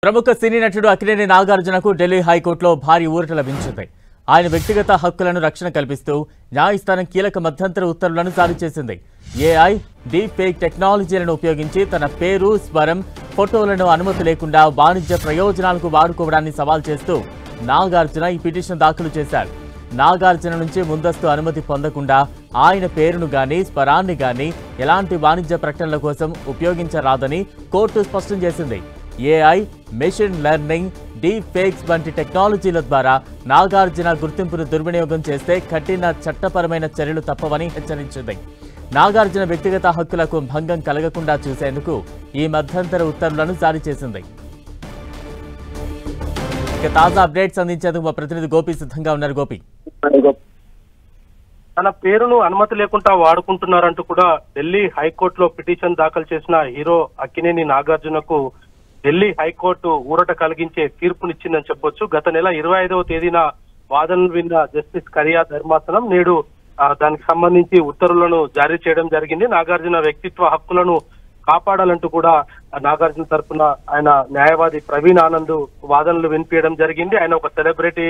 ప్రముఖ సినీ నటుడు అక్కినేని నాగార్జునకు ఢిల్లీ హైకోర్టులో భారీ ఊరట లభించింది. ఆయన వ్యక్తిగత హక్కులను రక్షణ కల్పిస్తూ న్యాయస్థానం కీలక మధ్యంతర ఉత్తర్వులను జారీ చేసింది. ఏఐ, డీప్ ఫేక్ టెక్నాలజీలను ఉపయోగించి తన పేరు, స్వరం, ఫోటోలను అనుమతి లేకుండా వాణిజ్య ప్రయోజనాలకు వాడుకోవడాన్ని సవాల్ చేస్తూ నాగార్జున ఈ పిటిషన్ దాఖలు చేశారు. నాగార్జున నుంచి ముందస్తు అనుమతి పొందకుండా ఆయన పేరును గానీ, స్వరాన్ని గానీ ఎలాంటి వాణిజ్య ప్రకటనల కోసం ఉపయోగించరాదని కోర్టు స్పష్టం చేసింది. AI, machine learning, deep fakes వంటి టెక్నాలజీల ద్వారా నాగార్జున గుర్తింపును దుర్వినియోగం చేస్తే కఠిన చట్టపరమైన చర్యలు తప్పవని హెచ్చరించింది. నాగార్జున వ్యక్తిగత హక్కులకు భంగం కలగకుండా చూసేందుకు ఈ మధ్యంతర ఉత్తర్వులను జారీ చేసింది. ఇక తాజా అప్డేట్స్ అందించేందుకు మా ప్రతినిధి గోపి సిద్ధంగా ఉన్నారు. గోపి, తన పేరును అనుమతి లేకుండా వాడుకుంటున్నారంటూ కూడా ఢిల్లీ హైకోర్టులో పిటిషన్ దాఖలు చేసిన హీరో అక్కినేని నాగార్జునకు ఢిల్లీ హైకోర్టు ఊరట కలిగించే తీర్పునిచ్చిందని చెప్పొచ్చు. గత నెల 25వ తేదీన వాదనలు విన్న జస్టిస్ కరియా ధర్మాసనం నేడు దానికి సంబంధించి ఉత్తర్వులను జారీ చేయడం జరిగింది. నాగార్జున వ్యక్తిత్వ హక్కులను కాపాడాలంటూ కూడా నాగార్జున తరఫున ఆయన న్యాయవాది ప్రవీణ్ ఆనంద్ వాదనలు వినిపించడం జరిగింది. ఆయన ఒక సెలబ్రిటీ,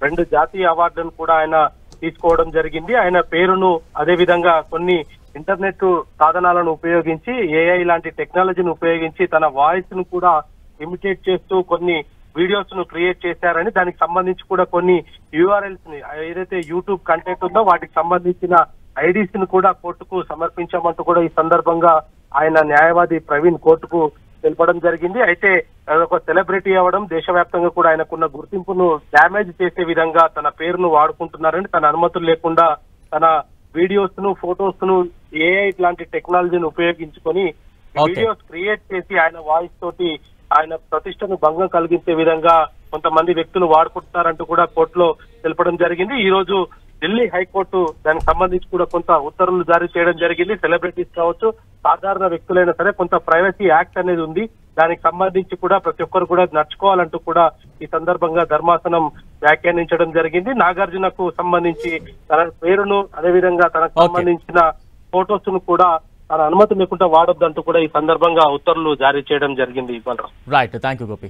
2 జాతీయ అవార్డులను కూడా ఆయన తీసుకోవడం జరిగింది. ఆయన పేరును, అదే విధంగా కొన్ని ఇంటర్నెట్ సాధనాలను ఉపయోగించి, ఏఐ లాంటి టెక్నాలజీని ఉపయోగించి తన వాయిస్ ను కూడా ఇమిటేట్ చేస్తూ కొన్ని వీడియోస్ ను క్రియేట్ చేశారని, దానికి సంబంధించి కూడా కొన్ని యూఆర్ఎల్స్ ని, ఏదైతే యూట్యూబ్ కంటెంట్ ఉందో వాటికి సంబంధించిన ఐడీస్ ను కూడా కోర్టుకు సమర్పించామంటూ కూడా ఈ సందర్భంగా ఆయన న్యాయవాది ప్రవీణ్ కోర్టుకు తెలపడం జరిగింది. అయితే ఒక సెలబ్రిటీ అవ్వడం, దేశవ్యాప్తంగా కూడా ఆయనకున్న గుర్తింపును డ్యామేజ్ చేసే విధంగా తన పేరును వాడుకుంటున్నారని, తన అనుమతులు లేకుండా తన వీడియోస్ ను, ఫొటోస్ ను ఏఐ లాంటి టెక్నాలజీని ఉపయోగించుకొని వీడియోస్ క్రియేట్ చేసి ఆయన వాయిస్ తోటి ఆయన ప్రతిష్టను భంగం కలిగించే విధంగా కొంతమంది వ్యక్తులు వాడుకుంటున్నారంటూ కూడా కోర్టులో తెలపడం జరిగింది. ఈ రోజు ఢిల్లీ హైకోర్టు దానికి సంబంధించి కూడా కొంత ఉత్తర్వులు జారీ చేయడం జరిగింది. సెలబ్రిటీస్ కావచ్చు, సాధారణ వ్యక్తులైనా సరే కొంత ప్రైవసీ యాక్ట్ అనేది ఉంది. దానికి సంబంధించి కూడా ప్రతి ఒక్కరు కూడా నడుచుకోవాలంటూ కూడా ఈ సందర్భంగా ధర్మాసనం వ్యాఖ్యానించడం జరిగింది. నాగార్జునకు సంబంధించి తన పేరును, అదేవిధంగా తనకు సంబంధించిన ఫోటోస్ ను కూడా తన అనుమతి లేకుండా వాడొద్దంటూ కూడా ఈ సందర్భంగా ఉత్తర్వులు జారీ చేయడం జరిగింది. Right, thank you Gopi.